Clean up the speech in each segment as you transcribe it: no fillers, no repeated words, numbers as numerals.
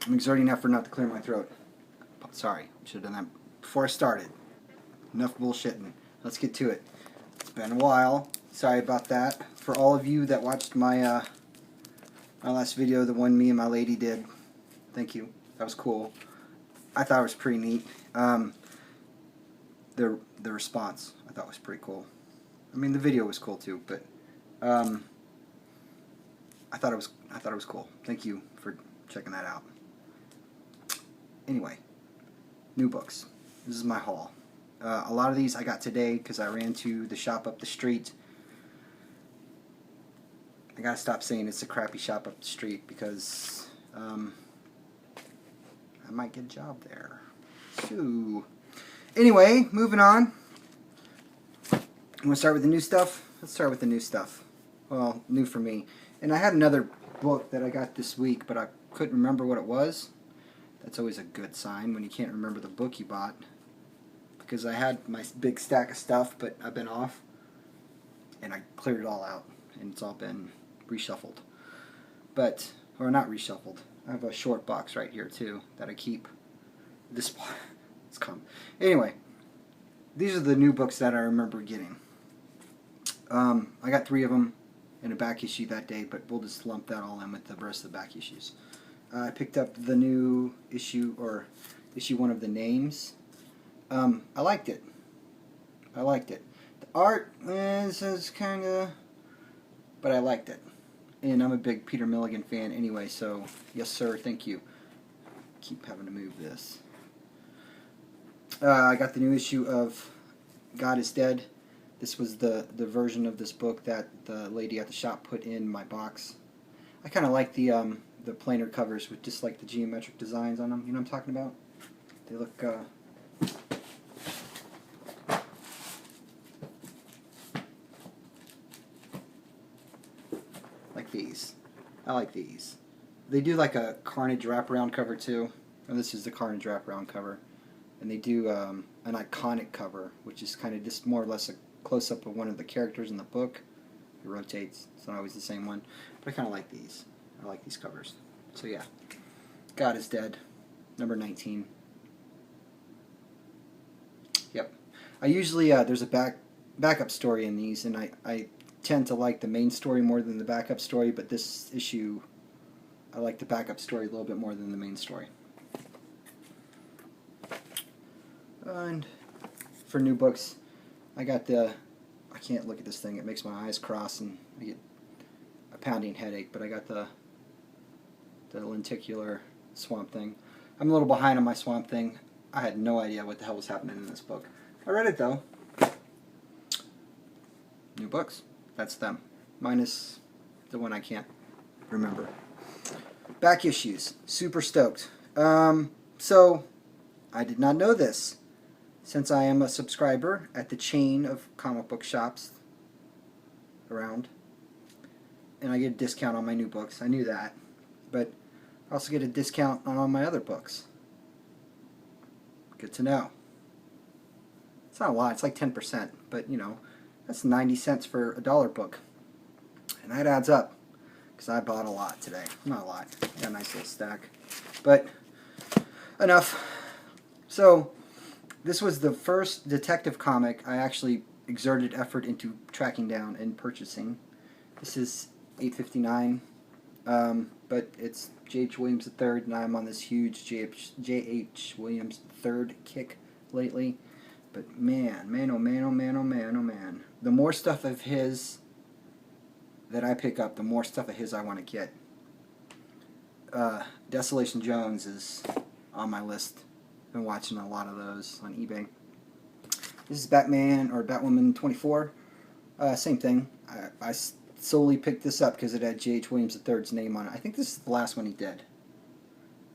I'm exerting effort not to clear my throat. Sorry, should have done that before I started. Enough bullshitting. Let's get to it. It's been a while. Sorry about that. For all of you that watched my my last video, the one me and my lady did, thank you. That was cool. I thought it was pretty neat. The response I thought was pretty cool. I mean, the video was cool too, but I thought it was cool. Thank you for checking that out. Anyway, new books. This is my haul. A lot of these I got today because I ran to the shop up the street. I gotta stop saying it's a crappy shop up the street because I might get a job there. So, anyway, moving on. You want to start with the new stuff? Let's start with the new stuff. Well, new for me. And I had another book that I got this week, but I couldn't remember what it was. That's always a good sign when you can't remember the book you bought. Because I had my big stack of stuff, but I've been off. And I cleared it all out. And it's all been reshuffled. But, or not reshuffled. I have a short box right here too that I keep. This, it's calm. Anyway, these are the new books that I remember getting. I got 3 of them in a back issue that day, but we'll just lump that all in with the rest of the back issues. I picked up the new issue, or issue 1 of The Names. I liked it. I liked it. The art is kind of, but I liked it. And I'm a big Peter Milligan fan anyway, so yes sir, thank you. Keep having to move this. I got the new issue of God is Dead. This was the version of this book that the lady at the shop put in my box. I kind of like the plainer covers with just like the geometric designs on them. You know what I'm talking about? They look like these. I like these. They do like a Carnage wraparound cover too. And this is the Carnage wraparound cover. And they do an iconic cover, which is kind of just more or less a close-up of one of the characters in the book. It rotates. It's not always the same one. But I kind of like these. I like these covers. So yeah. God is Dead. Number 19. Yep. I usually, there's a backup story in these, and I tend to like the main story more than the backup story, but this issue, I like the backup story a little bit more than the main story. And for new books, I got the, I can't look at this thing, it makes my eyes cross and I get a pounding headache, but I got the lenticular Swamp Thing. I'm a little behind on my Swamp Thing. I had no idea what the hell was happening in this book. I read it though. New books. That's them. Minus the one I can't remember. Back issues. Super stoked. So, I did not know this. Since I am a subscriber at the chain of comic book shops around. And I get a discount on my new books. I knew that. But I also get a discount on all my other books. Good to know. It's not a lot. It's like 10%. But, you know, that's 90 cents for a $1 book. And that adds up. Because I bought a lot today. Not a lot. Got a nice little stack. But, enough. So, this was the first detective comic I actually exerted effort into tracking down and purchasing. This is $8.59. But it's J.H. Williams III, and I'm on this huge J.H. Williams III kick lately. But man, oh man. The more stuff of his that I pick up, the more stuff of his I want to get. Desolation Jones is on my list. Been watching a lot of those on eBay. This is Batman, or Batwoman 24. Same thing. I solely picked this up because it had J.H. Williams III's name on it. I think this is the last one he did,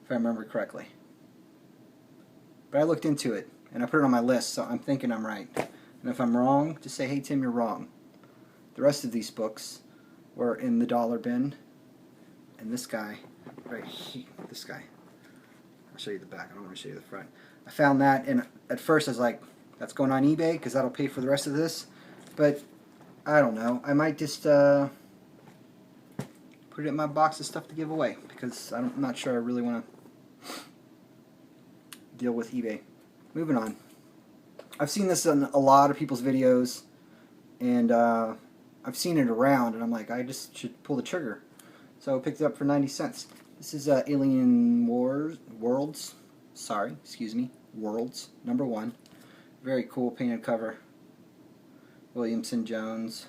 if I remember correctly. But I looked into it, and I put it on my list, so I'm thinking I'm right. And if I'm wrong, just say, hey Tim, you're wrong. The rest of these books were in the dollar bin. And this guy, right here, this guy. I'll show you the back, I don't want to show you the front. I found that, and at first I was like, that's going on eBay, because that'll pay for the rest of this. But I don't know. I might just put it in my box of stuff to give away, because I'm not sure I really want to Deal with eBay. Moving on. I've seen this in a lot of people's videos, and I've seen it around, and I'm like, I just should pull the trigger. So I picked it up for 90 cents. This is Alien Worlds. Sorry, excuse me. Worlds, #1. Very cool painted cover. Williamson Jones.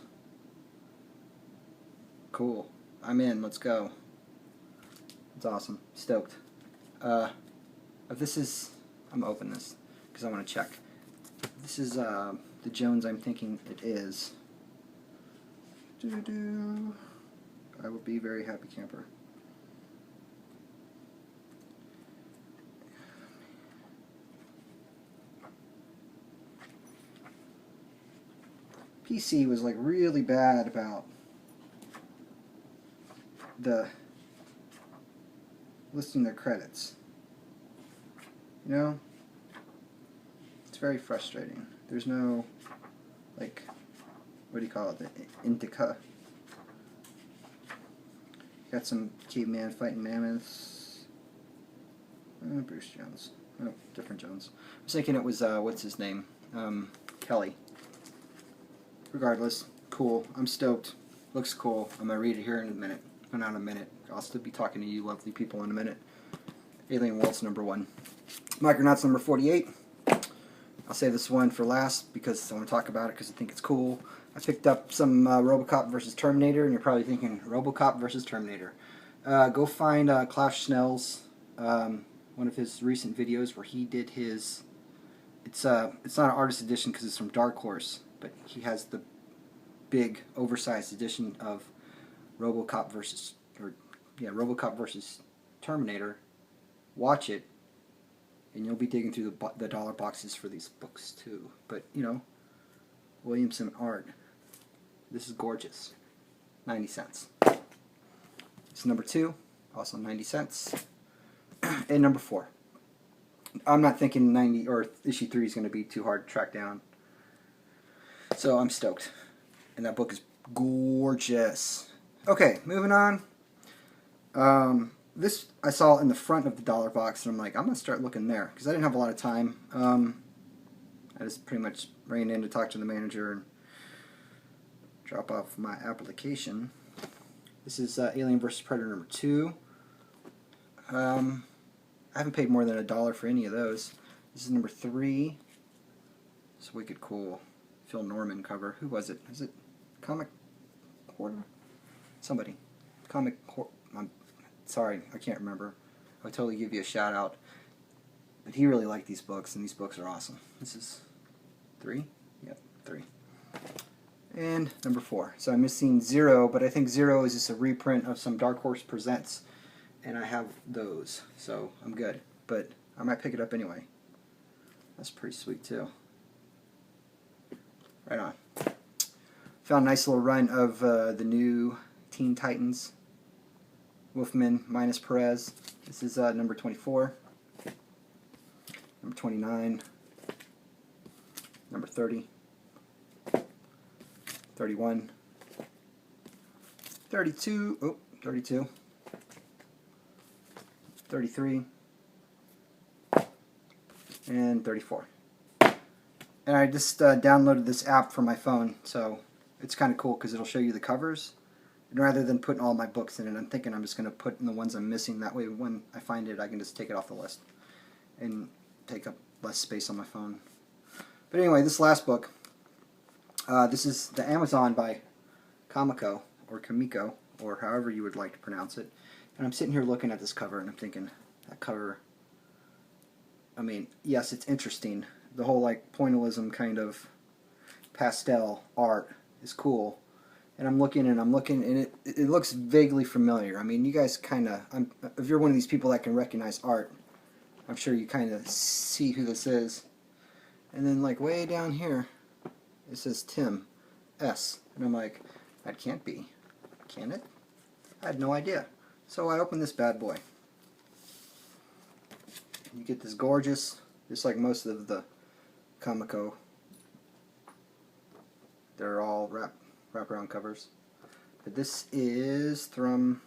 Cool. I'm in. Let's go. It's awesome. Stoked. If this is... I'm going to open this because I want to check. If this is the Jones I'm thinking it is. I will be very happy camper. PC was like really bad about the listing their credits. You know? It's very frustrating. There's no, like, what do you call it? The indica. Got some caveman fighting mammoths. Bruce Jones. Oh, different Jones. I was thinking it was, what's his name? Kelly. Regardless, cool. I'm stoked. Looks cool. I'm going to read it here in a minute. Well, not in a minute. I'll still be talking to you lovely people in a minute. Alien Worlds #1. Micronauts #48. I'll save this one for last because I want to talk about it because I think it's cool. I picked up some RoboCop vs. Terminator, and you're probably thinking, RoboCop vs. Terminator. Go find Klaus Schnell's, one of his recent videos where he did his... It's not an artist edition because it's from Dark Horse, but he has the big, oversized edition of RoboCop versus Terminator. Watch it, and you'll be digging through the dollar boxes for these books too. But you know, Williamson art. This is gorgeous. 90 cents. It's #2, also 90 cents. And #4. I'm not thinking 90 or issue 3 is going to be too hard to track down. So I'm stoked. And that book is gorgeous. Okay, moving on. This I saw in the front of the dollar box, and I'm like, I'm going to start looking there, because I didn't have a lot of time. I just pretty much ran in to talk to the manager and drop off my application. This is Alien vs. Predator #2. I haven't paid more than $1 for any of those. This is #3. It's wicked cool. Phil Norman cover. Who was it? Is it Comic Quarter? Somebody. I'm sorry, I can't remember. I would totally give you a shout out. But he really liked these books, and these books are awesome. This is 3? Yep, 3. And #4. So I'm missing 0, but I think 0 is just a reprint of some Dark Horse Presents. And I have those, so I'm good. But I might pick it up anyway. That's pretty sweet too. Right on. Found a nice little run of the new Teen Titans. Wolfman minus Perez. This is #24. #29. #30. 31. 32. Oh, 32. 33. And 34. And I just downloaded this app for my phone, so it's kind of cool because it'll show you the covers. And rather than putting all my books in it, I'm thinking I'm just going to put in the ones I'm missing. That way when I find it, I can just take it off the list and take up less space on my phone. But anyway, this last book, this is The Amazon by Kamiko, or Kamiko, or however you would like to pronounce it. And I'm sitting here looking at this cover, and I'm thinking, that cover, I mean, yes, it's interesting. The whole, like, pointillism kind of pastel art is cool. And I'm looking, and it looks vaguely familiar. I mean, you guys kind of, if you're one of these people that can recognize art, I'm sure you kind of see who this is. And then, like, way down here, it says Tim S. And I'm like, that can't be. Can it? I had no idea. So I opened this bad boy. You get this gorgeous, just like most of the Kamiko, they're all wraparound covers. But this is from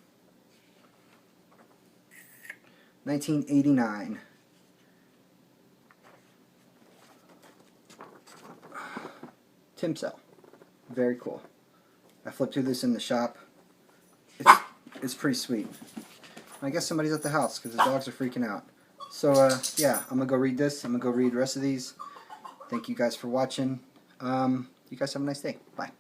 1989. Tim Cell. Very cool. I flipped through this in the shop. It's pretty sweet. I guess somebody's at the house because the dogs are freaking out. So, yeah, I'm going to go read this. I'm going to go read the rest of these. Thank you guys for watching. You guys have a nice day. Bye.